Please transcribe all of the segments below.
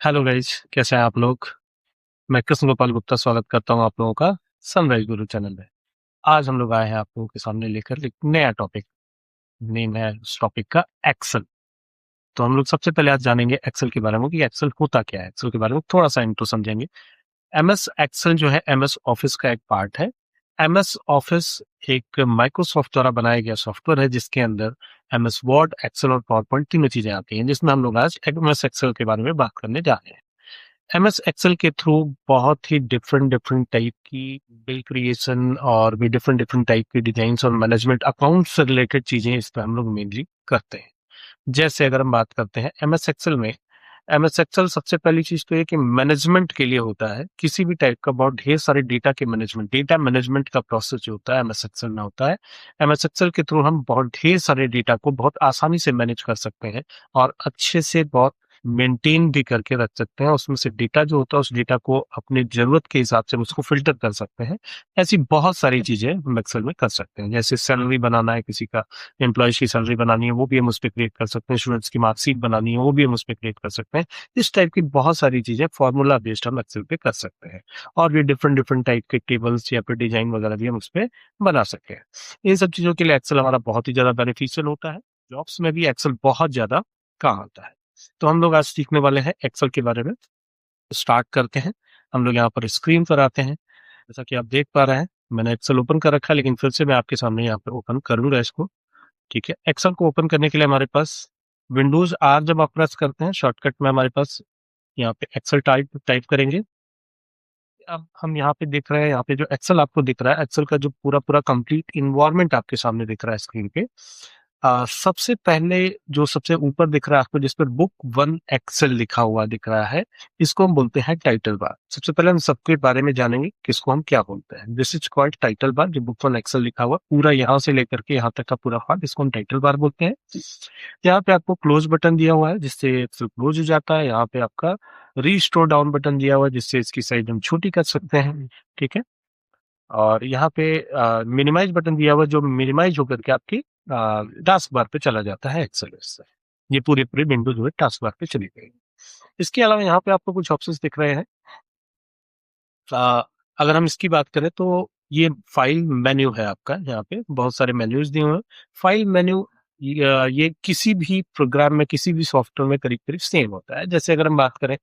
Hello guys, कैसे हैं आप लोग। मैं कृष्ण गोपाल गुप्ता स्वागत करता हूं आप लोगों का सनराइज गुरु चैनल में। आज हम लोग आए हैं आप लोगों के सामने लेकर एक नया टॉपिक। नेम है उस टॉपिक का एक्सेल। तो हम लोग सबसे पहले आज जानेंगे एक्सेल के बारे में कि एक्सेल होता क्या है। एक्सेल के बारे में थोड़ा सा इंट्रो समझेंगे। एमएस एक्सेल जो है एमएस ऑफिस का एक पार्ट है। एमएस ऑफिस एक माइक्रोसॉफ्ट द्वारा बनाया गया सॉफ्टवेयर है जिसके अंदर एमएस वर्ड, एक्सेल और पावर पॉइंट तीनों चीजें आती हैं, जिसमें हम लोग आज एमएस एक्सेल के बारे में बात करने जा रहे हैं। एमएस एक्सेल के थ्रू बहुत ही डिफरेंट डिफरेंट टाइप की बिल क्रिएशन और भी डिफरेंट डिफरेंट टाइप की डिजाइंस और मैनेजमेंट अकाउंट से रिलेटेड चीजें इस पर हम लोग मेनली करते हैं। जैसे अगर हम बात करते हैं एमएस एक्सेल में, एमएस एक्सेल सबसे पहली चीज तो ये कि मैनेजमेंट के लिए होता है। किसी भी टाइप का बहुत ढेर सारे डेटा के मैनेजमेंट, डेटा मैनेजमेंट का प्रोसेस जो होता है एमएस एक्सेल में होता है। एमएस एक्सेल के थ्रू हम बहुत ढेर सारे डेटा को बहुत आसानी से मैनेज कर सकते हैं और अच्छे से बहुत मेंटेन भी करके रख सकते हैं। उसमें से डेटा जो होता है उस डेटा को अपनी जरूरत के हिसाब से उसको फिल्टर कर सकते हैं। ऐसी बहुत सारी चीजें हम एक्सेल में कर सकते हैं। जैसे सैलरी बनाना है किसी का, एम्प्लॉयज की सैलरी बनानी है वो भी हम उस पर क्रिएट कर सकते हैं। स्टूडेंट्स की मार्कशीट बनानी है वो भी हम उस पर क्रिएट कर सकते हैं। इस टाइप की बहुत सारी चीजें फॉर्मूला बेस्ड हम एक्सेल पे कर सकते हैं। और भी डिफरेंट डिफरेंट टाइप के टेबल्स या फिर डिजाइन वगैरह भी हम उस पर बना सकते हैं। इन सब चीजों के लिए एक्सेल हमारा बहुत ही ज्यादा बेनिफिशियल होता है। जॉब्स में भी एक्सेल बहुत ज्यादा काम आता है। तो हम लोग आज सीखने वाले हैं एक्सेल के बारे में। स्टार्ट करते हैं। हम लोग यहाँ पर स्क्रीन पर आते हैं। जैसा कि आप देख पा रहे हैं, मैंने एक्सेल ओपन कर रखा है, लेकिन फिर से मैं आपके सामने यहाँ पे ओपन करूंगा इसको। ठीक है, एक्सेल को ओपन करने के लिए हमारे पास विंडोज आर जब आप प्रेस करते हैं शॉर्टकट में हमारे पास यहाँ पे एक्सेल टाइप टाइप करेंगे। अब हम यहाँ पे देख रहे हैं, यहाँ पे जो एक्सेल आपको दिख रहा है, एक्सेल का जो पूरा पूरा कंप्लीट इन्वायरमेंट आपके सामने दिख रहा है स्क्रीन पे। सबसे पहले जो सबसे ऊपर दिख रहा है आपको, जिस पर बुक वन एक्सेल लिखा हुआ दिख रहा है, इसको हम बोलते हैं टाइटल बार। सबसे पहले हम सबके बारे में जानेंगे किसको हम क्या बोलते हैं। This is called title bar. जो बुक वन एक्सेल लिखा हुआ पूरा यहाँ से लेकर के यहाँ तक का पूरा पार्ट, इसको हम टाइटल बार बोलते हैं। यहाँ पे आपको क्लोज बटन दिया हुआ है जिससे एक्सेल क्लोज हो जाता है। यहाँ पे आपका रीस्टोर डाउन बटन दिया हुआ है जिससे इसकी साइज हम छोटी कर सकते हैं। ठीक है। और यहाँ पे मिनिमाइज बटन दिया हुआ है जो मिनिमाइज होकर के आपकी टास्क बार पे चला जाता है एक्सेल से। ये पूरी पूरी विंडो जो है टास्क बार पे चली गई। इसके अलावा यहाँ पे आपको कुछ ऑप्शंस दिख रहे हैं। अ, अगर हम इसकी बात करें तो ये फाइल मेन्यू है आपका। यहाँ पे बहुत सारे मेन्यूज दिए हुए हैं। फाइल मेन्यू ये किसी भी प्रोग्राम में, किसी भी सॉफ्टवेयर में करीब करीब सेम होता है। जैसे अगर हम बात करें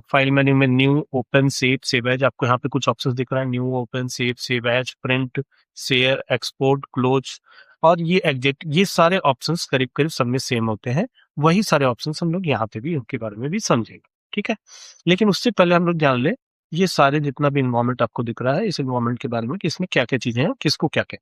फाइल मेन्यू में new, open, save, save as, आपको यहाँ पे कुछ ऑप्शंस दिख रहा है। New, open, save, save as, print, share, export, close और ये एग्जिट, ये सारे ऑप्शंस करीब करीब सब में सेम होते हैं। वही सारे ऑप्शंस हम लोग यहाँ पे भी उनके बारे में भी समझेंगे। ठीक है, लेकिन उससे पहले हम लोग जान ले ये सारे जितना भी इन्वायरमेंट आपको दिख रहा है, इस इन्वायरमेंट के बारे में कि इसमें क्या क्या चीजें हैं, किसको क्या क्या।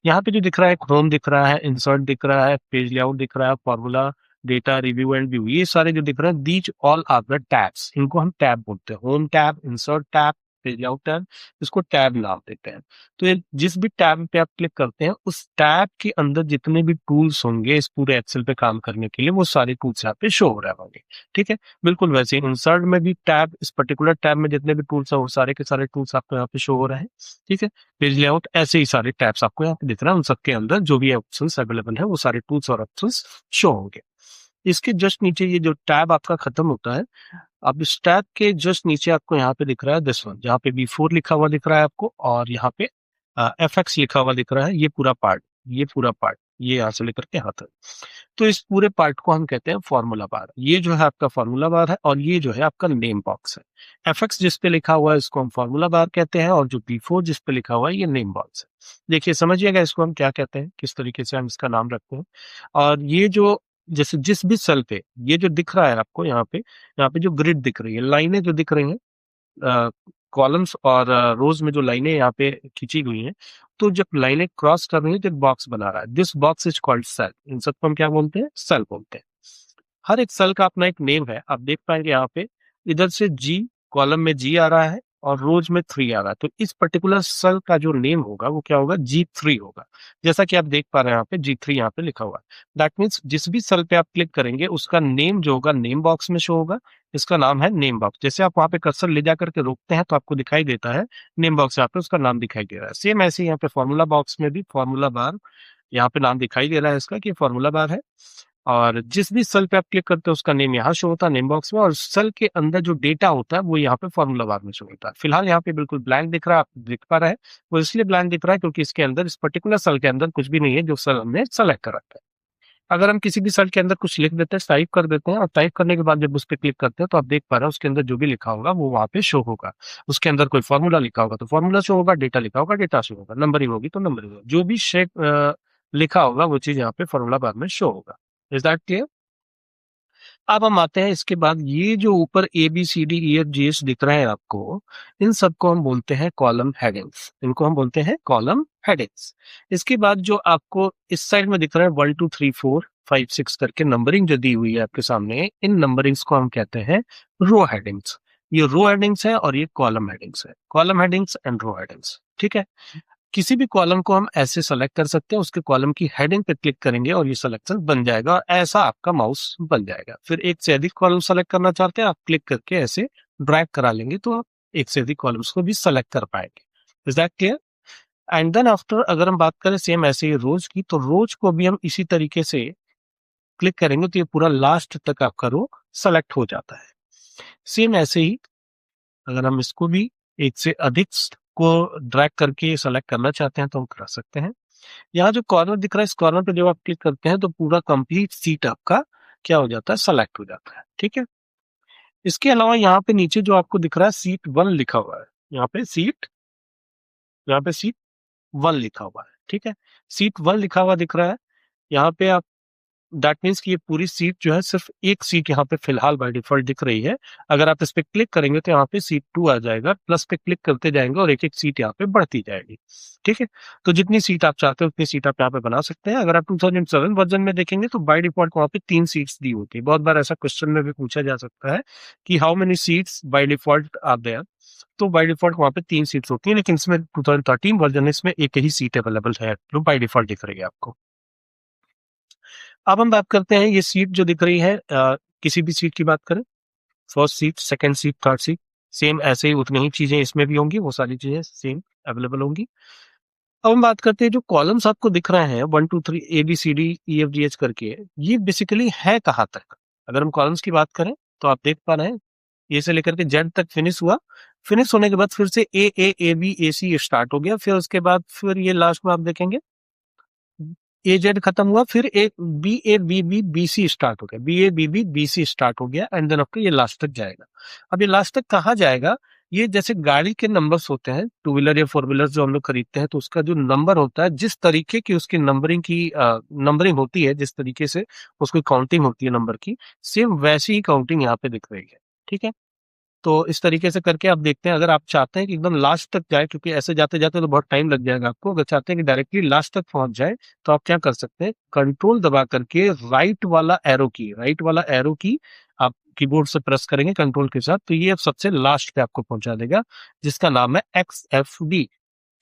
यहाँ पे जो दिख रहा है, होम दिख रहा है, इंसर्ट दिख रहा है, पेज लेआउट दिख रहा है, formula, data, review and view, ये सारे जो दिख रहे हैं these all are the tabs. इनको हम टैब बोलते हैं। Home tab, insert tab, page layout tab, इसको टैब नाम देते हैं। तो ये जिस भी टैब पे आप क्लिक करते हैं उस टैब के अंदर जितने भी टूल्स होंगे इस पूरे एक्सेल पे काम करने के लिए, वो सारे टूल्स यहाँ पे शो हो रहे होंगे। ठीक है, बिल्कुल वैसे ही इंसर्ट में भी टैब, इस पर्टिकुलर टैब में जितने भी टूल्स है वो सारे के सारे टूल्स आपको यहाँ पे शो हो रहे हैं। ठीक है, पेज लेआउट, ऐसे ही सारे टैब्स आपको यहाँ पे दिख रहा है। उन सबके अंदर जो भी ऑप्शंस अवेलेबल है वो सारे टूल्स और ऑप्शंस शो होंगे। इसके जस्ट नीचे ये जो टैब आपका खत्म होता है, अब इस टैब के जस्ट नीचे आपको यहाँ पे दिख रहा है दिस वन, जहाँ पे B4 लिखा हुआ दिख रहा है आपको, और यहाँ पे FX लिखा हुआ दिख रहा है। ये पूरा पार्ट, ये पूरा पार्ट, ये यहाँ से लेकर के यहाँ तक, तो इस पूरे पार्ट को हम कहते हैं फॉर्मूला बार। ये जो है आपका फॉर्मूला बार है और ये जो है आपका नेम बॉक्स है। FX जिस पे लिखा हुआ है इसको हम फॉर्मूला बार कहते हैं, और जो B4 जिस पे लिखा हुआ है ये नेम बॉक्स है। देखिए समझिएगा इसको हम क्या कहते हैं, किस तरीके से हम इसका नाम रखते हैं। और ये जो जैसे जिस भी सेल पे ये जो दिख रहा है आपको, यहाँ पे जो ग्रिड दिख रही है, लाइनें जो दिख रही हैं, कॉलम्स और रोज में जो लाइनें यहाँ पे खींची हुई हैं, तो जब लाइनें क्रॉस कर रही है जब बॉक्स बना रहा है, this box is called cell. इन सबको हम क्या बोलते हैं, सेल बोलते हैं। हर एक सेल का अपना एक नेम है। आप देख पाएंगे यहाँ पे इधर से जी, कॉलम में जी आ रहा है और रोज में 3 आ रहा है, तो इस पर्टिकुलर सेल का जो नेम होगा वो क्या होगा, G3 होगा। जैसा कि आप देख पा रहे हैं यहाँ पे G3 यहाँ पे लिखा हुआ है। दैट मीन्स जिस भी सेल पे आप क्लिक करेंगे उसका नेम जो होगा नेम बॉक्स में शो होगा। इसका नाम है नेम बॉक्स। जैसे आप वहां पे कर्सर ले जाकर के रोकते हैं तो आपको दिखाई देता है नेम बॉक्स, यहाँ पे उसका नाम दिखाई दे रहा है। सेम ऐसे ही यहाँ पे फॉर्मूला बॉक्स में भी फॉर्मूला बार यहाँ पे नाम दिखाई दे रहा है इसका कि फॉर्मूला बार है। और जिस भी सेल पे आप क्लिक करते हो उसका नेम यहाँ शो होता है नेम बॉक्स में, और सेल के अंदर जो डेटा होता है वो यहाँ पे फॉर्मूला बार में शो होता है। फिलहाल यहाँ पे बिल्कुल ब्लैंक दिख रहा है, आप देख पा रहे हैं। वो इसलिए ब्लैंक दिख रहा है क्योंकि इसके अंदर, इस पर्टिकुलर सेल के अंदर कुछ भी नहीं है जो सेल हमने सेलेक्ट कर रखा है। अगर हम किसी भी सेल के अंदर कुछ लिख देते हैं, टाइप कर देते हैं, और टाइप करने के बाद जब उस पर क्लिक करते हैं तो आप देख पा रहे हैं उसके अंदर जो भी लिखा होगा वो वहां पे शो होगा। उसके अंदर कोई फॉर्मूला लिखा होगा तो फॉर्मूला शो होगा, डेटा लिखा होगा डेटा शो होगा, नंबरिंग होगी तो नंबरिंग होगा, जो भी शेप लिखा होगा वो चीज यहाँ पे फॉर्मूला बार में शो होगा। Is that clear? अब हम आते हैं इसके बाद, ये जो ऊपर ABCDEFGH दिख रहा है आपको, इन सबको हम बोलते हैं कॉलम हेडिंग्स। इनको हम बोलते हैं कॉलम हेडिंग्स। इसके बाद जो आपको इस साइड में दिख रहा है 1 2 3 4 5 6 करके नंबरिंग जो दी हुई है आपके सामने, इन नंबरिंग्स को हम कहते हैं रो हेडिंग्स। ये रो हेडिंग्स है और ये कॉलम हेडिंग्स है। Column headings and row headings, ठीक है। किसी भी कॉलम को हम ऐसे सेलेक्ट कर सकते हैं, उसके कॉलम की हेडिंग पे क्लिक करेंगे और ये सिलेक्शन बन जाएगा, और ऐसा आपका माउस बन जाएगा। फिर एक से अधिक कॉलम सेलेक्ट करना चाहते हैं, आप क्लिक करके ऐसे ड्रैग करा लेंगे तो आप एक से अधिक कॉलम्स को भी सेलेक्ट कर पाएंगे। Is that clear? And then after अगर हम बात करें सेम ऐसे ही रोज की, तो रोज को भी हम इसी तरीके से क्लिक करेंगे तो ये पूरा लास्ट तक आपका रो सेलेक्ट हो जाता है। सेम ऐसे ही अगर हम इसको भी एक से अधिक को ड्रैग करके सेलेक्ट करना चाहते हैं तो हम कर सकते हैं। यहाँ जो कॉर्नर दिख रहा है, इस कॉर्नर पे जब आप क्लिक करते हैं तो पूरा कंप्लीट सीट आपका क्या हो जाता है, सेलेक्ट हो जाता है, ठीक है। इसके अलावा यहाँ पे नीचे जो आपको दिख रहा है सीट 1 लिखा हुआ है, यहाँ पे सीट 1 लिखा हुआ है, ठीक है। सीट 1 लिखा हुआ दिख रहा है यहाँ पे, आप दैट मीन्स कि ये पूरी सीट जो है, सिर्फ एक सीट यहाँ पे फिलहाल बाय डिफॉल्ट दिख रही है। अगर आप इस पे क्लिक करेंगे तो यहाँ पे सीट 2 आ जाएगा, प्लस पे क्लिक करते जाएंगे और एक एक सीट यहाँ पे बढ़ती जाएगी, ठीक है। तो जितनी सीट आप चाहते हो उतनी सीट आप यहाँ पे बना सकते हैं। अगर आप 2007 वर्जन में देखेंगे तो बाय डिफॉल्ट वहाँ पे 3 सीट्स दी होती है। बहुत बार ऐसा क्वेश्चन में भी पूछा जा सकता है कि how many sheets by default are there, तो बाय डिफॉल्ट वहाँ पे 3 सीट्स होती है, लेकिन इसमें 2013 वर्जन है, इसमें एक ही सीट अवेलेबल है जो बाय डिफॉल्ट दिख रही है आपको। अब हम बात करते हैं ये सीट जो दिख रही है, किसी भी सीट की बात करें, first seat, second seat, third seat, same ऐसे ही उतनी ही चीजें इसमें भी होंगी, वो सारी चीजें सेम अवेलेबल होंगी। अब हम बात करते हैं जो कॉलम्स आपको दिख रहे हैं 1 2 3 ABCDEFGH करके, ये बेसिकली है कहाँ तक। अगर हम कॉलम्स की बात करें तो आप देख पा रहे हैं ए से लेकर के जेड तक फिनिश हुआ। फिनिश होने के बाद फिर से A A A B AC start हो गया, फिर उसके बाद फिर ये लास्ट में आप देखेंगे AZ खत्म हुआ, फिर एक BABBBC स्टार्ट हो गया, BABBBC स्टार्ट हो गया, एंड देन आपका ये लास्ट तक जाएगा। अब ये लास्ट तक कहाँ जाएगा, ये जैसे गाड़ी के नंबर्स होते हैं, टू व्हीलर या फोर व्हीलर जो हम लोग खरीदते हैं, तो उसका जो नंबर होता है, जिस तरीके की उसकी नंबरिंग होती है, जिस तरीके से उसकी काउंटिंग होती है नंबर की, सेम वैसी ही काउंटिंग यहाँ पे दिख रही है, ठीक है। तो इस तरीके से करके आप देखते हैं, अगर आप चाहते हैं कि एकदम लास्ट तक जाए, क्योंकि ऐसे जाते जाते तो बहुत टाइम लग जाएगा आपको, अगर चाहते हैं कि डायरेक्टली लास्ट तक पहुंच जाए तो आप क्या कर सकते हैं, कंट्रोल दबा करके राइट वाला एरो की आप कीबोर्ड से प्रेस करेंगे कंट्रोल के साथ, तो ये अब सबसे लास्ट पे आपको पहुंचा देगा, जिसका नाम है XFD।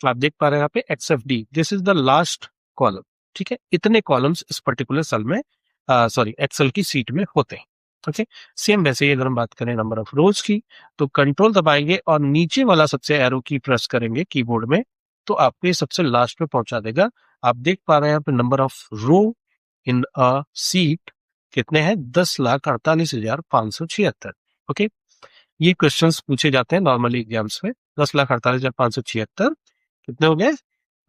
आप देख पा रहे हैं यहाँ पे XFD, this is the last column, ठीक है। इतने कॉलम्स इस पर्टिकुलर सेल में, सॉरी एक्सेल की सीट में होते हैं, ओके। सेम वैसे ही अगर हम बात करें नंबर ऑफ रोज की, तो कंट्रोल दबाएंगे और नीचे वाला सबसे एरो की प्रेस करेंगे कीबोर्ड में, तो आपको ये सबसे लास्ट पे पहुंचा देगा। आप देख पा रहे हैं यहाँ पे number of row in a sheet कितने हैं, 10,48,576, ओके। ये क्वेश्चंस पूछे जाते हैं नॉर्मली एग्जाम्स में, 10,48,576 कितने हो गए,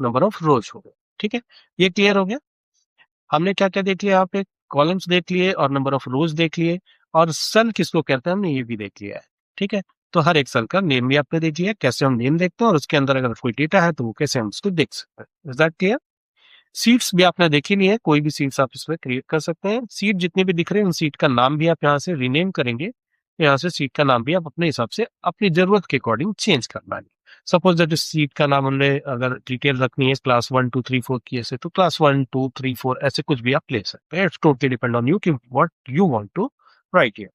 नंबर ऑफ रोज हो गए, ठीक है। ये क्लियर हो गया। हमने क्या क्या देख लिया यहाँ पे, कॉलम्स देख लिए और नंबर ऑफ रोज देख लिए, और सेल किसको कहते हैं हमने ये भी देख लिया है, ठीक है। तो हर एक सेल का नेम भी आपने देख लिया, कैसे हम नेम देखते हैं, और उसके अंदर अगर कोई डेटा है तो वो कैसे हम उसको देख सकते हैं। Is that clear? सीट्स भी आपने देखी नहीं है, कोई भी सीट्स आप इसमें क्रिएट कर सकते हैं। सीट जितने भी दिख रहे हैं उन सीट का नाम भी आप यहाँ से रीनेम करेंगे, यहाँ से सीट का नाम भी आप अपने हिसाब से अपनी जरूरत के अकॉर्डिंग चेंज कर पाएंगे। सपोज दैट इस सीट का नाम हमने अगर डिटेल रखनी है क्लास 1 2 3 4 की, ऐसे तो क्लास 1 2 3 4 ऐसे कुछ भी आप ले सकते हैं। It's totally depend on you कि what you want to write here.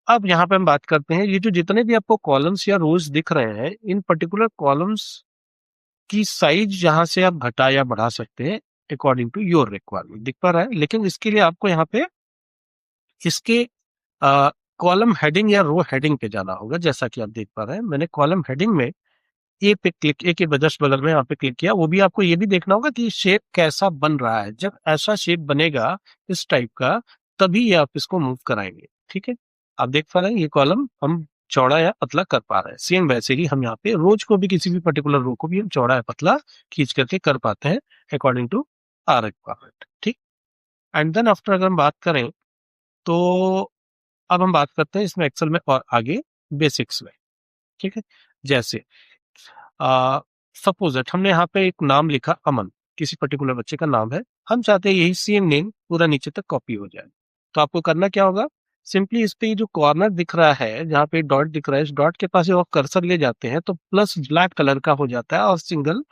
अब यहाँ पे हम बात करते हैं, ये जो जितने भी आपको कॉलम्स या रोज दिख रहे हैं, इन पर्टिकुलर कॉलम्स की साइज यहाँ से आप घटा या बढ़ा सकते हैं अकॉर्डिंग टू योर रिक्वायरमेंट, दिख पा रहा है। लेकिन इसके लिए आपको यहाँ पे इसके कॉलम हेडिंग या रो हेडिंग पे जाना होगा। जैसा कि आप देख पा रहे हैं, मैंने कॉलम हेडिंग में ए पे क्लिक, ए के जस्ट बगल में यहाँ पे क्लिक किया। वो भी आपको ये भी देखना होगा कि शेप कैसा बन रहा है। जब ऐसा शेप बनेगा इस टाइप का, तभी ये आप इसको मूव कराएंगे। ठीक है, आप देख पा रहे हैं ये कॉलम हम चौड़ा या पतला कर पा रहे हैं। सेम वैसे ही हम यहाँ पे रोज को भी, किसी भी पर्टिकुलर रो को भी हम चौड़ा या पतला खींच करके कर पाते हैं अकॉर्डिंग टू आर रिक्वायरमेंट। ठीक, एंड देन आफ्टर अगर हम बात करें तो अब हम बात करते हैं इसमें एक्सेल में और आगे बेसिक्स में। ठीक है, जैसे सपोज दैट हमने यहाँ पे एक नाम लिखा अमन, किसी पर्टिकुलर बच्चे का नाम है, हम चाहते हैं यही सेम नेम पूरा नीचे तक कॉपी हो जाए। तो आपको करना क्या होगा, सिंपली इस पे ये जो कॉर्नर दिख रहा है जहाँ पे डॉट दिख रहा है, इस डॉट के पास जब आप कर्सर ले जाते हैं तो प्लस ब्लैक कलर का हो जाता है और सिंगल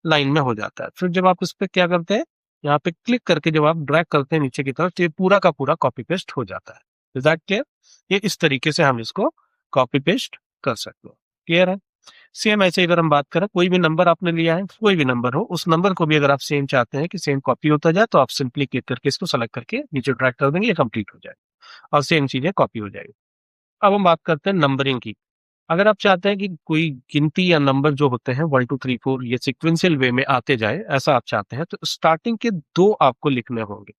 लाइन में हो जाता है। फिर जब आप इस पे क्या करते हैं, यहाँ पे क्लिक करके जब आप ड्रैग करते हैं नीचे की तरफ, तो ये पूरा का पूरा कॉपी पेस्ट हो जाता है। Is that clear? ये इस तरीके से हम इसको कॉपी पेस्ट कर सकते हो। क्लियर है? सेम ऐसे अगर हम बात करें, कोई भी नंबर आपने लिया है, कोई भी नंबर हो, उस नंबर को भी अगर आप सेम चाहते हैं कि सेम कॉपी होता जाए, तो आप सिंपली क्लिक करके इसको सेलेक्ट करके नीचे ड्रैग कर देंगे, ये कंप्लीट हो जाएगा और सेम चीजें कॉपी हो जाएगी। अब हम बात करते हैं नंबरिंग की। अगर आप चाहते हैं कि कोई गिनती या नंबर जो होते हैं 1 2 3 4 ये सिक्वेंशियल वे में आते जाए, ऐसा आप चाहते हैं, तो स्टार्टिंग के दो आपको लिखने होंगे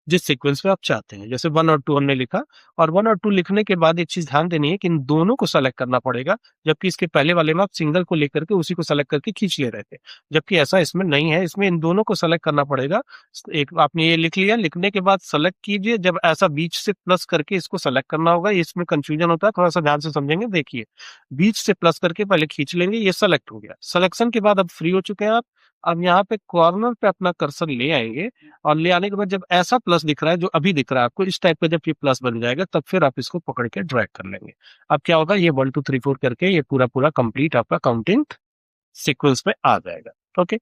जिस सीक्वेंस में आप चाहते हैं। जैसे 1 और 2 हमने लिखा, और 1 और 2 लिखने के बाद एक चीज ध्यान देनी है कि इन दोनों को सेलेक्ट करना पड़ेगा, जबकि इसके पहले वाले में आप सिंगल को लेकर के उसी को सेलेक्ट करके खींच ले रहे थे, जबकि ऐसा इसमें नहीं है। इसमें इन दोनों को सेलेक्ट करना पड़ेगा। एक आपने ये लिख लिया, लिखने के बाद सेलेक्ट कीजिए, जब ऐसा बीच से प्लस करके इसको सेलेक्ट करना होगा। इसमें कंफ्यूजन होता है, थोड़ा सा ध्यान से समझेंगे। देखिए, बीच से प्लस करके पहले खींच लेंगे, ये सेलेक्ट हो गया। सिलेक्शन के बाद अब फ्री हो चुके हैं आप। अब यहाँ पे कॉर्नर पे अपना कर्सर ले आएंगे, और ले आने के बाद जब ऐसा प्लस दिख रहा है, जो अभी दिख रहा है आपको इस टाइप का, जब ये प्लस बन जाएगा तब फिर आप इसको पकड़ के ड्रैग कर लेंगे। अब क्या होगा, ये 1 2 3 4 करके ये पूरा पूरा कंप्लीट आपका काउंटिंग सीक्वेंस में आ जाएगा। ओके,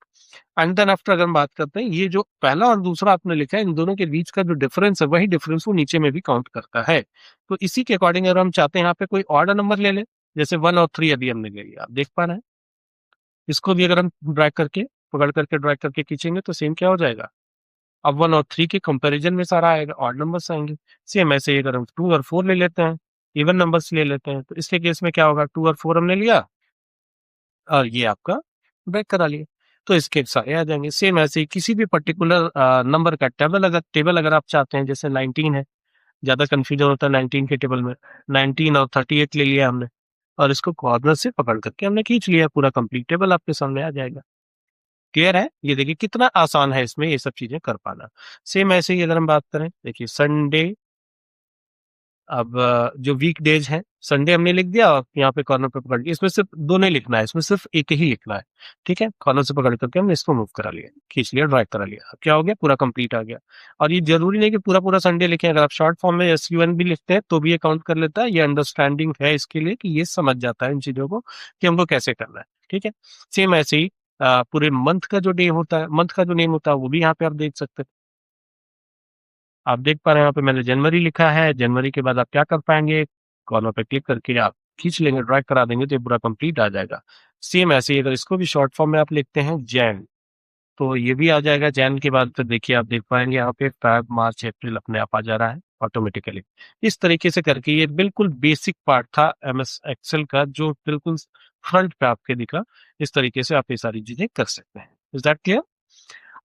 एंड देन आफ्टर अगर हम बात करते हैं, ये जो पहला और दूसरा आपने लिखा है, इन दोनों के बीच का जो डिफरेंस है, वही डिफरेंस वो नीचे में भी काउंट करता है। तो इसी के अकॉर्डिंग अगर हम चाहते हैं यहाँ पे कोई ऑर्डर नंबर ले लें, जैसे 1 और 3 अभी हमने ले लिया, आप देख पा रहे हैं। इसको भी अगर हम ड्रैग करके, पकड़ करके ड्रैग करके खींचेंगे तो सेम क्या हो जाएगा, अब 1 और 3 के कंपैरिजन में सारा आएगा, ऑड नंबर्स आएंगे। सेम ऐसे ही अगर हम 2 और 4 ले लेते हैं, इवन नंबर्स ले लेते हैं, तो इसके केस में क्या होगा, 2 और 4 हमने लिया और ये आपका ब्रेक करा लिया, तो इसके सारे आ जाएंगे। सेम ऐसे ही किसी भी पर्टिकुलर नंबर का टेबल अगर आप चाहते हैं, जैसे 19 है, ज्यादा कंफ्यूजन होता है 19 के टेबल में, 19 और 38 ले लिया हमने, और इसको कॉर्नर से पकड़ करके हमने खींच लिया, पूरा कंप्लीट टेबल आपके सामने आ जाएगा। क्लियर है? ये देखिए कितना आसान है इसमें ये सब चीजें कर पाना। सेम ऐसे ही अगर हम बात करें, देखिए संडे, अब जो वीक डेज है, संडे हमने लिख दिया और यहाँ पे कॉर्नर पे पकड़ लिया। इसमें सिर्फ दो नहीं लिखना है, इसमें सिर्फ एक ही लिखना है। ठीक है, कॉर्नर से पकड़ करके हमने इसको मूव करा लिया, खींच लिया, ड्रैग करा लिया। अब क्या हो गया, पूरा कंप्लीट आ गया। और ये जरूरी नहीं कि पूरा पूरा संडे लिखें, अगर आप शॉर्ट फॉर्म में SUN भी लिखते हैं तो भी ये काउंट कर लेता है। ये अंडरस्टैंडिंग है इसके लिए कि ये समझ जाता है इन चीजों को कि हमको कैसे करना है। ठीक है, सेम ऐसे ही पूरे मंथ का जो डे होता है, मंथ का जो नेम होता है, वो भी यहाँ पे आप देख सकते हैं। आप देख पा रहे हैं यहाँ पे मैंने जनवरी लिखा है। जनवरी के बाद आप क्या कर पाएंगे, कॉर्नर पे क्लिक करके आप खींच लेंगे, ड्रैग करा देंगे, तो ये पूरा कंप्लीट आ जाएगा। सेम ऐसे ही अगर इसको भी शॉर्ट फॉर्म में आप लिखते हैं जैन, तो ये भी आ जाएगा। जैन के बाद फिर देखिए आप देख पाएंगे यहाँ पे फेब मार्च अप्रैल अपने आप आ जा रहा है ऑटोमेटिकली। इस तरीके से करके ये बिल्कुल बेसिक पार्ट था MS एक्सेल का, जो बिल्कुल फ्रंट पे आपके दिखा। इस तरीके से आप ये सारी चीजें कर सकते हैं। Is that clear?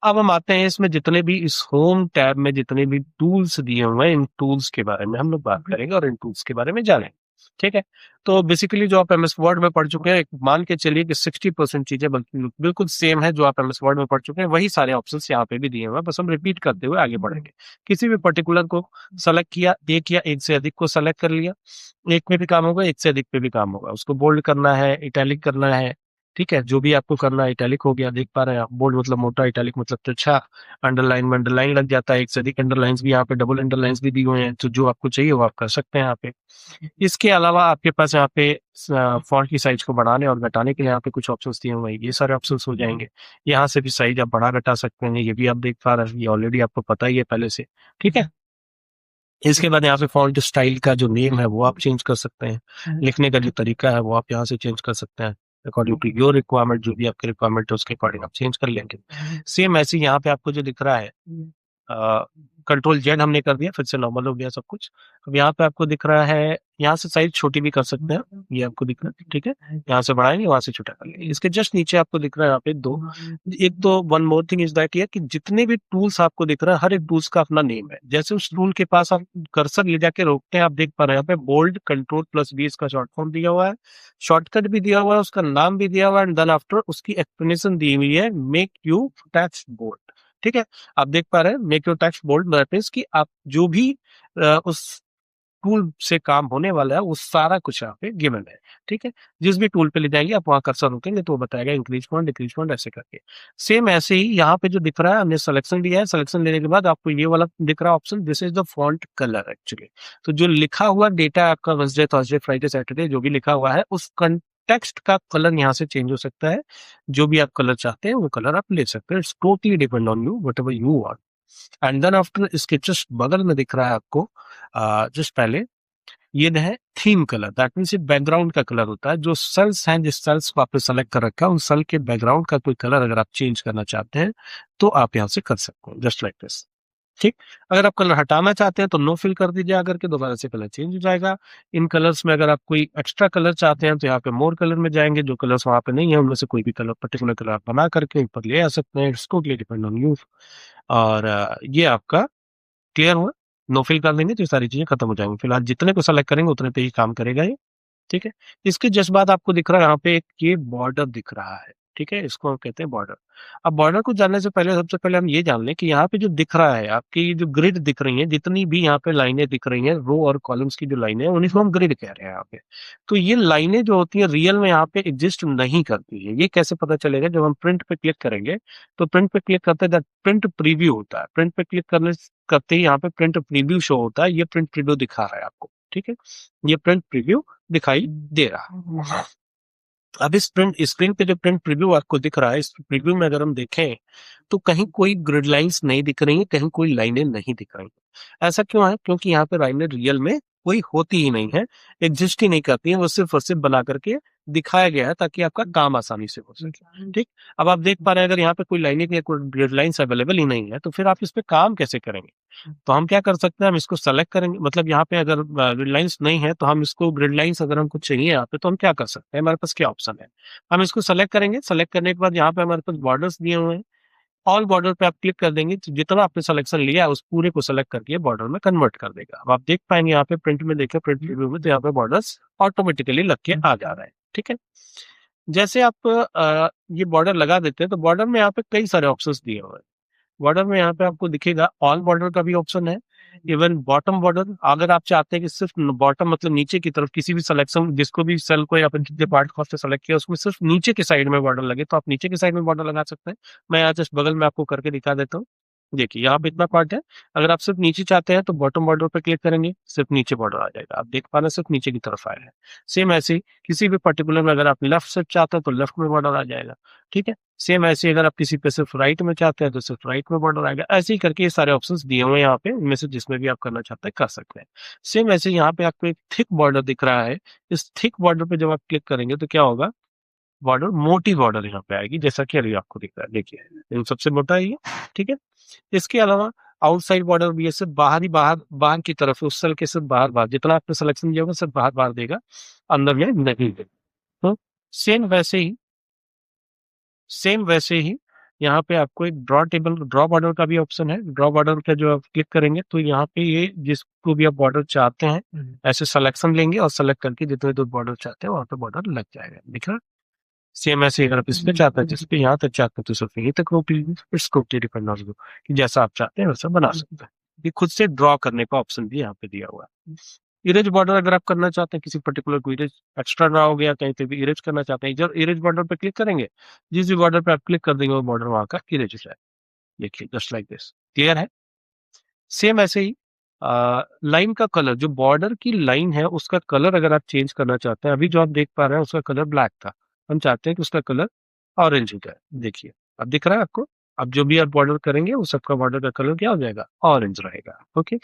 अब हम आते हैं इसमें जितने भी इस होम टैब में जितने भी टूल्स दिए हुए हैं, इन टूल्स के बारे में हम लोग बात करेंगे और इन टूल्स के बारे में जानेंगे। ठीक है, तो बेसिकली जो आप MS वर्ड में पढ़ चुके हैं, मान के चलिए कि 60% चीजें बिल्कुल सेम है जो आप MS वर्ड में पढ़ चुके हैं, वही सारे ऑप्शंस यहाँ पे भी दिए हुए हैं, बस हम रिपीट करते हुए आगे बढ़ेंगे। किसी भी पर्टिकुलर को सेलेक्ट किया, एक या एक से अधिक को सेलेक्ट कर लिया, एक में भी काम होगा, एक से अधिक पे भी काम होगा। उसको बोल्ड करना है, इटैलिक करना है, ठीक है, जो भी आपको करना है। इटैलिक हो गया, देख पा रहे हैं आप, बोल्ड मतलब मोटा, इटैलिक मतलब तो अच्छा। अंडरलाइन में अंडरलाइन लग जाता है, एक से अधिक अंडरलाइंस भी यहाँ पे, डबल अंडरलाइंस भी दी हुए हैं, तो जो आपको चाहिए वो आप कर सकते हैं यहाँ पे। इसके अलावा आपके पास यहाँ पे फॉन्ट की साइज को बढ़ाने और घटाने के लिए यहाँ पे कुछ ऑप्शंस दिए हुए हैं, ये सारे ऑप्शंस हो जाएंगे। यहाँ से भी साइज आप बढ़ा घटा सकते हैं, ये भी आप देख पा रहे हैं, ये ऑलरेडी आपको पता ही है पहले से। ठीक है, इसके बाद यहाँ पे फॉन्ट स्टाइल का जो नेम है वो आप चेंज कर सकते हैं, लिखने का जो तरीका है वो आप यहाँ से चेंज कर सकते हैं अकॉर्डिंग टू योर रिक्वायरमेंट। जो भी आपके रिक्वायरमेंट है उसके अकॉर्डिंग आप चेंज कर लेंगे। सेम ऐसे यहाँ पे आपको जो दिख रहा है कंट्रोल जेड हमने कर दिया, फिर से नॉर्मल हो गया सब कुछ। अब यहाँ पे आपको दिख रहा है, यहाँ से साइज छोटी भी कर सकते हैं, ये आपको दिख रहा है, ठीक है। यहाँ से बढ़ाएंगे, वहां से छोटा कर लेंगे। इसके जस्ट नीचे आपको दिख रहा है यहाँ पे दो, एक तो one more thing is that, ये कि जितने भी टूल्स आपको दिख रहा है, हर एक टूल्स का अपना नेम है। जैसे उस टूल के पास आप कर्सर ले जाके रोकते हैं, आप देख पा रहे हैं यहाँ पे बोल्ड कंट्रोल प्लस बी इसका शॉर्ट फॉर्म दिया हुआ है, शॉर्टकट भी दिया हुआ है, उसका नाम भी दिया हुआ है, एंड देन आफ्टर उसकी एक्सप्लेनेशन दी हुई है, मेक यू टेक्स्ट बोल्ड, ठीक है। आप देख पा रहे हैं make your text bold means कि आप जो भी उस टूल से काम होने वाला है वो सारा कुछ यहाँ पे गिवन है, ठीक है। जिस भी टूल पे ले जाएंगे आप वहां कर्सर रोकेंगे तो वो बताएगा इंक्रीज फॉन्ट डिक्रीज फॉन्ट ऐसे करके। सेम ऐसे ही यहाँ पे जो दिख रहा है, हमने सिलेक्शन लिया है, सिलेक्शन लेने के बाद आपको ये वाला दिख रहा है option, this is the font colour actually. तो जो लिखा हुआ डेटा आपका वेडनेसडे थर्सडे फ्राइडे सैटरडे जो भी लिखा हुआ है, उस टेक्स्ट का कलर यहाँ से चेंज हो सकता है। जो भी आप कलर चाहते हैं वो कलर आप ले सकते हैं, it's totally depend on you whatever you want. And then after इसके जस्ट बगल में दिख रहा है आपको, जस्ट पहले ये है थीम कलर, दैट मीन्स ये बैकग्राउंड का कलर होता है। जो सेल्स हैं, जिस सेल्स को आपने सेलेक्ट कर रखा है, उन सेल के बैकग्राउंड का कोई कलर अगर आप चेंज करना चाहते हैं तो आप यहाँ से कर सकते हो, जस्ट लाइक दिस, ठीक। अगर आप कलर हटाना चाहते हैं तो नो फिल कर दीजिए आकर के, दोबारा से कलर चेंज हो जाएगा। इन कलर्स में अगर आप कोई एक्स्ट्रा कलर चाहते हैं तो यहाँ पे मोर कलर में जाएंगे, जो कलर्स वहां पे नहीं है उनमें से कोई भी कलर पर्टिकुलर कलर आप बना करके ऊपर ले आ सकते हैं, it's totally depend on you. और ये आपका क्लियर हुआ। नो फिल कर देंगे तो ये सारी चीजें खत्म हो जाएंगी। फिलहाल जितने को सेलेक्ट करेंगे उतने पे ही काम करेगा ये, ठीक है। इसके जस्ट बाद आपको दिख रहा है यहाँ पे एक ये बॉर्डर दिख रहा है, ठीक है, इसको हम कहते हैं बॉर्डर। अब बॉर्डर को जानने से पहले सबसे पहले हम ये जान लें कि यहाँ पे जो दिख रहा है, आपकी जो ग्रिड दिख रही है, जितनी भी यहाँ पे लाइनें दिख रही हैं, रो और कॉलम्स की जो लाइनें हैं, उन्हीं को हम ग्रिड कह रहे हैं यहाँ पे। तो ये लाइनें जो होती है रियल में यहाँ पे एग्जिस्ट नहीं करती है। ये कैसे पता चलेगा? जब हम प्रिंट पे क्लिक करेंगे, तो प्रिंट पे क्लिक करते हैं प्रिंट प्रीव्यू होता है, प्रिंट पे क्लिक करने करते ही यहाँ पे प्रिंट प्रीव्यू शो होता है। ये प्रिंट प्रीव्यू दिखा रहा है आपको, ठीक है, ये प्रिंट प्रीव्यू दिखाई दे रहा है। अब इस प्रिंट स्क्रीन पे जो प्रिंट प्रीव्यू आपको दिख रहा है, इस प्रीव्यू में अगर हम देखें तो कहीं कोई ग्रिड लाइंस नहीं दिख रही है, कहीं कोई लाइनें नहीं दिख रही है। ऐसा क्यों है? क्योंकि यहाँ पे लाइनें रियल में कोई होती ही नहीं है, एग्जिस्ट ही नहीं करती है, वो सिर्फ और सिर्फ बना करके दिखाया गया है ताकि आपका काम आसानी से हो सके, ठीक। अब आप देख पा रहे हैं अगर यहाँ पे कोई लाइनें या कोई ग्रिड लाइंस अवेलेबल ही नहीं है तो फिर आप इस पे काम कैसे करेंगे? तो हम क्या कर सकते हैं, हम इसको सेलेक्ट करेंगे, मतलब यहाँ पे अगर ग्रिड लाइंस नहीं है तो हम इसको ग्रिड लाइंस अगर हमको चाहिए यहाँ पे तो हम क्या कर सकते हैं, हमारे पास क्या ऑप्शन है। हम इसको सेलेक्ट करेंगे, सेलेक्ट करने के बाद यहाँ पे हमारे पास बॉर्डर्स दिए हुए हैं, ऑल बॉर्डर पे आप क्लिक कर देंगे तो जितना आपने सिलेक्शन लिया है उस पूरे को सेलेक्ट करके बॉर्डर में कन्वर्ट कर देगा। अब आप देख पाएंगे यहाँ पे प्रिंट में, देखें प्रिंट रिव्यू में, तो यहाँ पे बॉर्डर्स ऑटोमेटिकली लग के आ जा रहे हैं, ठीक है। जैसे आप ये बॉर्डर लगा देते हैं तो बॉर्डर में यहाँ पे कई सारे ऑप्शंस दिए हुए हैं। बॉर्डर में यहाँ पे आपको दिखेगा ऑल बॉर्डर का भी ऑप्शन है, इवन बॉटम बॉर्डर। अगर आप चाहते हैं कि सिर्फ बॉटम मतलब नीचे की तरफ किसी भी सिलेक्शन, जिसको भी सेल को या फिर जितने पार्ट को आपने सेलेक्ट किया उसमें सिर्फ नीचे की साइड में बॉर्डर लगे तो आप नीचे की साइड में बॉर्डर लगा सकते हैं। मैं यहाँ जस्ट बगल में आपको करके दिखा देता हूँ। देखिए यहाँ पे इतना पार्ट है, अगर आप सिर्फ नीचे चाहते हैं तो बॉटम बॉर्डर पे क्लिक करेंगे, सिर्फ नीचे बॉर्डर आ जाएगा, आप देख पा रहे हैं सिर्फ नीचे की तरफ आया है। सेम ऐसे ही किसी भी पर्टिकुलर में अगर आप लेफ्ट से चाहते हैं तो लेफ्ट में बॉर्डर आ जाएगा, ठीक है। सेम ऐसे अगर आप किसी पे सिर्फ राइट में चाहते हैं तो सिर्फ राइट में बॉर्डर आएगा। ऐसे ही करके ये सारे ऑप्शंस दिए हुए हैं यहाँ पे, इनमें से जिसमें भी आप करना चाहते हैं कर सकते हैं। सेम ऐसे यहाँ पे आपको एक थिक बॉर्डर दिख रहा है, इस थिक बॉर्डर पे जब आप क्लिक करेंगे तो क्या होगा, बॉर्डर मोटी बॉर्डर यहाँ पे आएगी, जैसा कि अभी आपको दिख रहा है, देखिए इन सबसे मोटा है ये, ठीक है। इसके अलावा आउटसाइड बॉर्डर भी है, सिर्फ बाहर ही बाहर, बाहर की तरफ उस सेल के सिर्फ बाहर बाहर, जितना आपने सिलेक्शन किया होगा सिर्फ बाहर बाहर देगा, अंदर में नहीं देगा। तो सेम वैसे ही, सेम वैसे ही यहाँ पे आपको एक ड्रॉ टेबल, ड्रॉ बॉर्डर का भी ऑप्शन है। ड्रॉ बॉर्डर पे जो आप क्लिक करेंगे तो यहाँ पे ये जिसको भी आप बॉर्डर चाहते हैं ऐसे सिलेक्शन लेंगे और सेलेक्ट करके जितने दूर बॉर्डर चाहते हैं वहां पे बॉर्डर लग जाएगा, दिख रहा है। सेम ऐसे अगर आप इसमें चाहते हैं, जिसपे यहाँ तक चाहते हैं तो सिर्फ यहीं तक रोक लीजिए, it's totally depend on you कि जैसा आप चाहते हैं वैसा बना सकते हैं। ये खुद से ड्रॉ करने का ऑप्शन भी यहाँ पे दिया हुआ है। इरेज बॉर्डर अगर आप करना चाहते हैं, किसी पर्टिकुलर को इरेज एक्स्ट्रा ड्रा हो गया कहीं पे भी इरेज करना चाहते हैं, जब इरेज बॉर्डर पे क्लिक करेंगे, जिस भी बॉर्डर पे आप क्लिक कर देंगे वो बॉर्डर वहां का इरेज हो जाए। देखिए जस्ट लाइक दिस, क्लियर है। सेम ऐसे ही लाइन का कलर, जो बॉर्डर की लाइन है उसका कलर अगर आप चेंज करना चाहते हैं, अभी जो आप देख पा रहे हैं उसका कलर ब्लैक था, हम चाहते हैं कि उसका कलर ऑरेंज हो जाए। देखिए अब दिख रहा है आपको, अब जो भी आप बॉर्डर करेंगे वो सबका बॉर्डर का कलर क्या हो जाएगा, ऑरेंज रहेगा, ओके।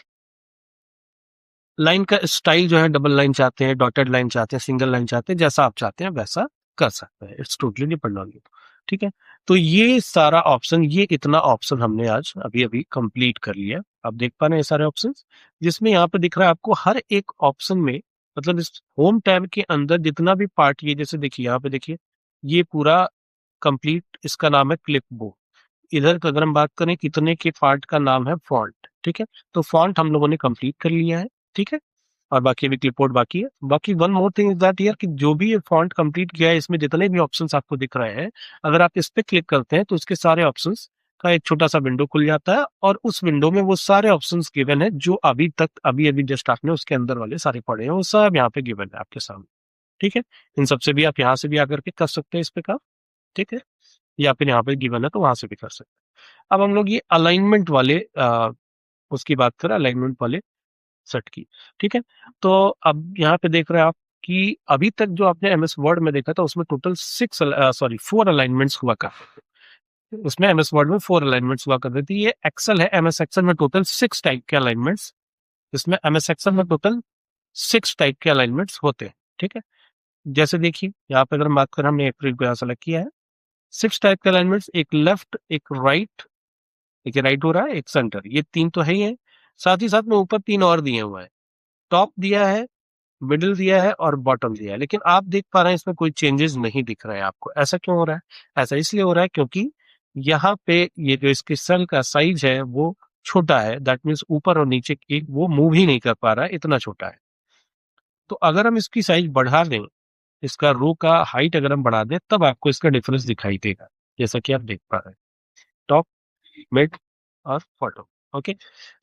लाइन का स्टाइल जो है, डबल लाइन चाहते हैं, डॉटेड लाइन चाहते हैं, सिंगल लाइन चाहते हैं, जैसा आप चाहते हैं वैसा कर सकते हैं, it's totally depend on you, ठीक है। तो ये सारा ऑप्शन, ये इतना ऑप्शन हमने आज अभी अभी कंप्लीट कर लिया। आप देख पा रहे हैं सारे ऑप्शंस, जिसमें यहाँ पे दिख रहा है आपको हर एक ऑप्शन में, मतलब इस होम टैब के अंदर जितना भी पार्ट, ये जैसे देखिए यहाँ पे देखिए, ये पूरा कंप्लीट इसका नाम है क्लिपबोर्ड। इधर अगर हम बात करें कितने के पार्ट का नाम है फॉन्ट, ठीक है, तो फॉन्ट हम लोगों ने कंप्लीट कर लिया है, ठीक है, और बाकी अभी क्लिपबोर्ड बाकी है। बाकी one more thing is that यार, कि जो भी ये फॉन्ट कंप्लीट किया है, इसमें जितने भी ऑप्शंस आपको दिख रहे हैं, अगर आप इस पे क्लिक करते हैं तो इसके सारे ऑप्शंस का एक छोटा सा विंडो खुल जाता है, और उस विंडो में वो सारे ऑप्शंस गिवन है जो अभी तक अभी अभी जस्ट आपने उसके अंदर वाले सारे पढ़े हैं, वो सब यहाँ पे गिवन है आपके सामने, ठीक है। इन सबसे भी आप यहाँ से भी आकर के कर सकते हैं इस पे काम, ठीक है, या फिर यहाँ पे गिवन है तो वहां से भी कर सकते हैं। अब हम लोग ये अलाइनमेंट वाले उसकी बात करें, अलाइनमेंट वाले सेट की, ठीक है। तो अब यहाँ पे देख रहे हैं आप कि अभी तक जो आपने एमएस वर्ड में देखा था उसमें टोटल 4 अलाइनमेंट्स हुआ करते थे। उसमें एमएस वर्ड में 4 अलाइनमेंट्स हुआ करते थे। ये एक्सेल है, एमएस एक्सेल में टोटल 6 टाइप के अलाइनमेंट्स, इसमें एमएस एक्सेल में टोटल 6 टाइप के अलाइनमेंट्स होते हैं, ठीक है। जैसे देखिए यहाँ पे अगर हम बात करें, हमने एक को यहाँ सेलेक्ट किया है, 6 टाइप के अलाइनमेंट्स, एक लेफ्ट, एक राइट, एक राइट हो रहा है, एक सेंटर, ये 3 तो है ही है, साथ ही साथ में ऊपर 3 और दिए हुए हैं, टॉप दिया है, मिडिल दिया है और बॉटम दिया है। लेकिन आप देख पा रहे हैं इसमें कोई चेंजेस नहीं दिख रहे हैं आपको। ऐसा क्यों हो रहा है? ऐसा इसलिए हो रहा है क्योंकि यहाँ पे ये जो इसके सेल का साइज है वो छोटा है, दैट मीन्स ऊपर और नीचे की वो मूव ही नहीं कर पा रहा है, इतना छोटा है। तो अगर हम इसकी साइज बढ़ा दें, इसका रो का हाइट अगर हम बढ़ा दें, तब आपको इसका डिफरेंस दिखाई देगा, जैसा कि आप देख पा रहे हैं, टॉप, मिड और बॉटम। ओके,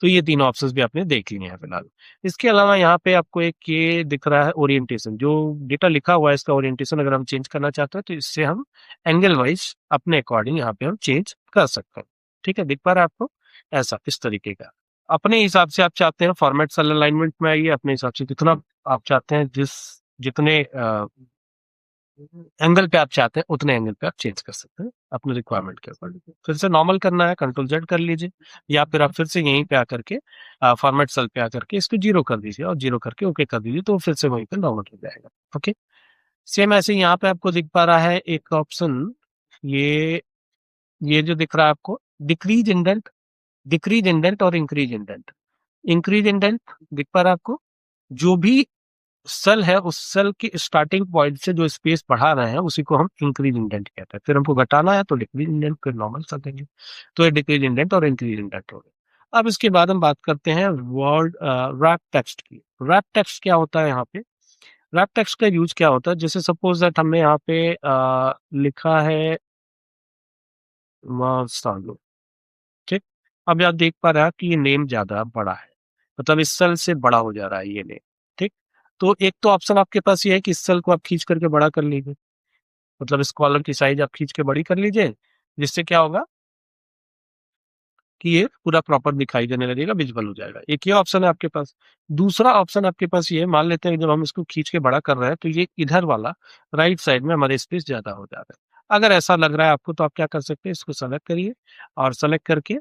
तो ये तीन ऑप्शंस भी आपने देख लिए हैं फिलहाल। इसके अलावा यहाँ पे आपको एक ये दिख रहा है ओरिएंटेशन, जो डेटा लिखा हुआ है इसका ओरिएंटेशन अगर हम चेंज करना चाहते हैं तो इससे हम एंगल वाइज अपने अकॉर्डिंग यहाँ पे हम चेंज कर सकते हैं, ठीक है। दिख पा रहा है आपको? ऐसा इस तरीके का अपने हिसाब से आप चाहते हैं फॉर्मेट सेल अलाइनमेंट में आइए, अपने हिसाब से कितना आप चाहते हैं, जितने एंगल पे आप चाहते हैं उतने एंगल पे आप चेंज कर सकते हैं अपने रिक्वायरमेंट के अकॉर्डिंग। फिर से नॉर्मल करना है, कंट्रोल जेड कर लीजिए, या फिर आप फिर से यहीं पे आकर के फॉर्मेट सेल पे आकर के इसको 0 कर दीजिए और 0 करके ओके कर दीजिए, तो फिर से वहीं पे नॉर्मल हो जाएगा। ओके, सेम ऐसे यहाँ पे आपको दिख पा रहा है एक ऑप्शन, ये ये जो दिख रहा है आपको, डिक्रीज इंडेंट, डिक्रीज इंडेंट और इंक्रीज इंडेंट। इंक्रीज इंडेंट दिख पा रहा है आपको, जो भी सेल है उस सेल के स्टार्टिंग पॉइंट से जो स्पेस बढ़ा रहे हैं उसी को हम इंक्रीज इंडेंट कहते हैं। फिर हमको घटाना है तो डिक्रीज इंडेंट, फिर नॉर्मल कर देंगे, तो ये डिक्रीज इंडेंट और इंक्रीज इंडेंट हो गया। अब इसके बाद हम बात करते हैं वर्ड रैप टेक्स्ट की। रैप टेक्स्ट क्या होता है यहाँ पे? रैप टेक्स्ट का यूज क्या होता है? जैसे सपोज दैट हमने यहाँ पे लिखा है सालो, ठीक। अब आप देख पा रहे हैं कि ये नेम ज्यादा बड़ा है, मतलब इस सेल से बड़ा हो जा रहा है ये नेम, ठीक। तो एक तो ऑप्शन आपके पास ये है कि इस सेल को आप खींच करके बड़ा कर लीजिए, मतलब इस कॉलम की साइज आप खींच के बड़ी कर लीजिए, जिससे क्या होगा कि ये पूरा प्रॉपर दिखाई देने लगेगा, विजिबल हो जाएगा। एक ये ऑप्शन है आपके पास। दूसरा ऑप्शन आपके पास ये है, मान लेते हैं जब हम इसको खींच के बड़ा कर रहे हैं तो ये इधर वाला राइट साइड में हमारे स्पेस ज्यादा हो जा रहा है। अगर ऐसा लग रहा है आपको तो आप क्या कर सकते हैं, इसको सेलेक्ट करिए और सेलेक्ट करके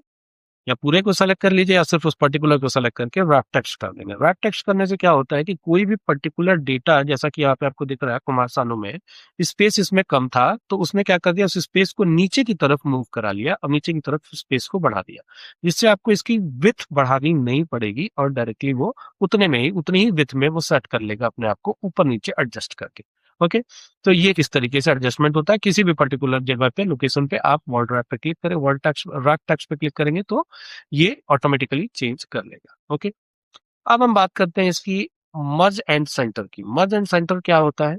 या पूरे को सेलेक्ट कर लीजिए या सिर्फ उस पर्टिकुलर को सेलेक्ट करके रैप टेक्स्ट कर देंगे। रैप टेक्स्ट करने से क्या होता है कि कोई भी पर्टिकुलर डेटा, जैसा कि यहाँ पे आपको दिख रहा है कुमार सानू में स्पेस इसमें कम था, तो उसने क्या कर दिया, उस स्पेस को नीचे की तरफ मूव करा लिया और नीचे की तरफ स्पेस को बढ़ा दिया, जिससे आपको इसकी विड्थ बढ़ानी नहीं पड़ेगी और डायरेक्टली वो उतने में ही, उतनी ही विड्थ में वो सेट कर लेगा अपने आप को ऊपर नीचे एडजस्ट करके। ओके, तो ये किस तरीके से एडजस्टमेंट होता है, किसी भी पर्टिकुलर जगह पे, लोकेशन पे आप वर्ड रैप पे क्लिक करें, वर्ड टेक्स्ट रैप टेक्स्ट पे क्लिक करेंगे तो ये ऑटोमेटिकली चेंज कर लेगा। ओके, अब हम बात करते हैं इसकी मर्ज एंड सेंटर की। मर्ज एंड सेंटर क्या होता है?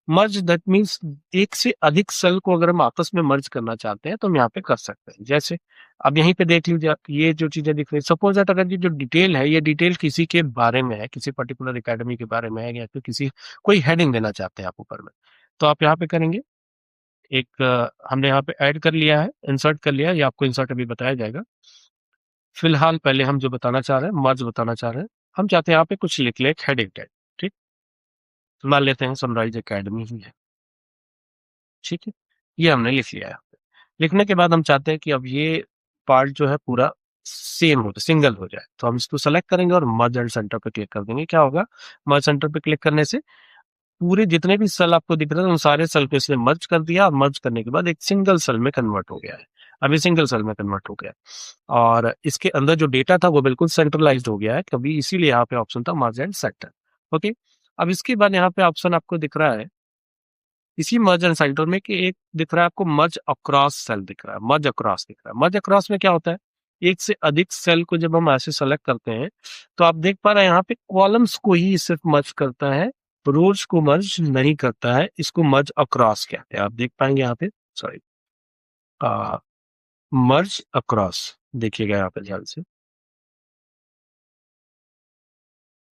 मर्ज दैट मीन्स एक से अधिक सेल को अगर हम आपस में मर्ज करना चाहते हैं तो हम यहाँ पे कर सकते हैं। जैसे अब यहीं पे देख लीजिए आप, ये जो चीजें दिख रही है, सपोज दैट अगर ये जो डिटेल है, ये डिटेल किसी के बारे में है, किसी पर्टिकुलर एकेडमी के बारे में है, या फिर किसी कोई हेडिंग देना चाहते हैं आप ऊपर में, तो आप यहाँ पे करेंगे एक हमने यहाँ पे ऐड कर लिया है, इंसर्ट कर लिया है, ये आपको इंसर्ट अभी बताया जाएगा। फिलहाल पहले हम जो बताना चाह रहे हैं, मर्ज बताना चाह रहे हैं, हम चाहते हैं यहाँ पे कुछ लिख ले, हेडिंग टैग, ठीक। मान लेते हैं सनराइज एकेडमी ही है, ठीक है, ये हमने लिख लिया है। लिखने के बाद हम चाहते हैं कि अब ये पार्ट जो है पूरा सेम हो जाए, सिंगल हो जाए, तो हम इसको सेलेक्ट करेंगे और मर्ज एंड सेंटर पे क्लिक कर देंगे। क्या होगा, मर्ज सेंटर पे क्लिक करने से पूरे जितने भी सेल आपको दिख रहे हैं उन सारे सेल को इसने मर्ज कर दिया, और मर्ज करने के बाद एक सिंगल सेल में कन्वर्ट हो गया है। अब ये सिंगल सेल में कन्वर्ट हो गया और इसके अंदर जो डेटा था वो बिल्कुल सेंट्रलाइज्ड हो गया है, कभी इसीलिए यहाँ पे ऑप्शन था मर्ज एंड सेंटर। ओके, अब इसके बाद यहाँ पे ऑप्शन आपको दिख रहा है इसी मर्ज एंड सेंटर में कि एक दिख रहा है आपको मर्ज अक्रॉस सेल दिख रहा है, मर्ज अक्रॉस दिख रहा है। मर्ज अक्रॉस में क्या होता है, एक से अधिक सेल को जब हम ऐसे सेलेक्ट करते हैं तो आप देख पा रहे हैं यहाँ पे कॉलम्स को ही सिर्फ मर्ज करता है, रोज को मर्ज नहीं करता है, इसको मर्ज अक्रॉस कहते हैं। आप देख पाएंगे यहाँ पे, सॉरी, मर्ज अक्रॉस देखिएगा यहाँ पे ध्यान से,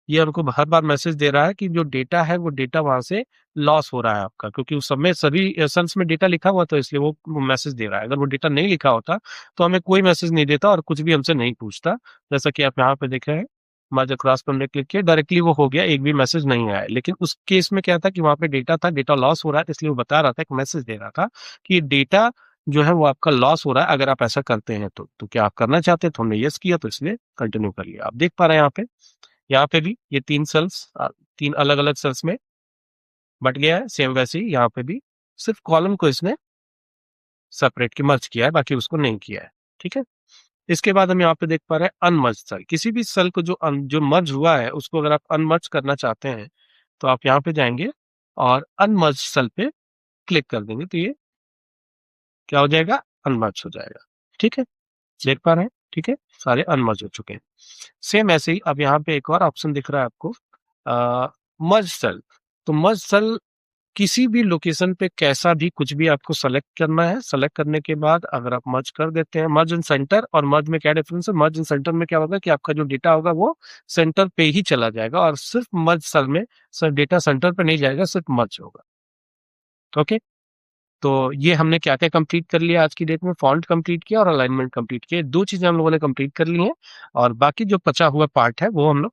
ये हमको हर बार मैसेज दे रहा है कि जो डेटा है वो डेटा वहां से लॉस हो रहा है आपका, क्योंकि उस समय सभी सेल्स में डेटा लिखा हुआ था इसलिए वो मैसेज दे रहा है। अगर वो डेटा नहीं लिखा होता तो हमें कोई मैसेज नहीं देता और कुछ भी हमसे नहीं पूछता। जैसा कि आप यहाँ पे देख रहे हैं, मर्ज क्रॉस पर हमने क्लिक किया, डायरेक्टली वो हो गया, एक भी मैसेज नहीं आया। लेकिन उस केस में क्या था कि वहां पे डेटा था, डेटा लॉस हो रहा है, इसलिए वो बता रहा था, एक मैसेज दे रहा था कि डेटा जो है वो आपका लॉस हो रहा है अगर आप ऐसा करते हैं तो क्या आप करना चाहते हैं, तो हमने यस किया तो इसलिए कंटिन्यू कर लिया। आप देख पा रहे हैं यहाँ पे भी ये 3 सेल्स 3 अलग-अलग सेल्स में बँट गया है, सेम वैसे ही यहाँ पे भी सिर्फ कॉलम को इसने सेपरेट की मर्ज किया है, बाकी उसको नहीं किया है। ठीक है? इसके बाद हम यहाँ पे देख पा रहे हैं अनमर्ज सेल। किसी भी सेल को जो मर्ज हुआ है उसको अगर आप अनमर्ज करना चाहते हैं, तो आप यहाँ पे जाएँगे और अनमर्ज सेल पे क्लिक कर देंगे, तो ये क्या हो जाएगा? अनमर्ज हो जाएगा। ठीक है? देख पा रहे हैं? ठीक है? सारे अनमर्ज हो चुके हैं। सेम ऐसे ही अब यहाँ पे एक और ऑप्शन दिख रहा है आपको, मर्ज सेल। तो मर्ज सेल किसी भी लोकेशन पे कैसा भी कुछ भी आपको सेलेक्ट करना है, सेलेक्ट करने के बाद अगर आप मर्ज कर देते हैं, मर्ज इन सेंटर और मर्ज में क्या डिफरेंस है, मर्ज इन सेंटर में क्या होगा कि आपका जो डेटा होगा वो सेंटर पे ही चला जाएगा और सिर्फ मर्ज सेल में डेटा सेंटर पे नहीं जाएगा, सिर्फ मर्ज होगा। ओके, तो ये हमने क्या क्या कंप्लीट कर लिया आज की डेट में, फॉन्ट कंप्लीट किया और अलाइनमेंट कंप्लीट किया, दो चीजें हम लोगों ने कंप्लीट कर ली हैं और बाकी जो बचा हुआ पार्ट है वो हम लोग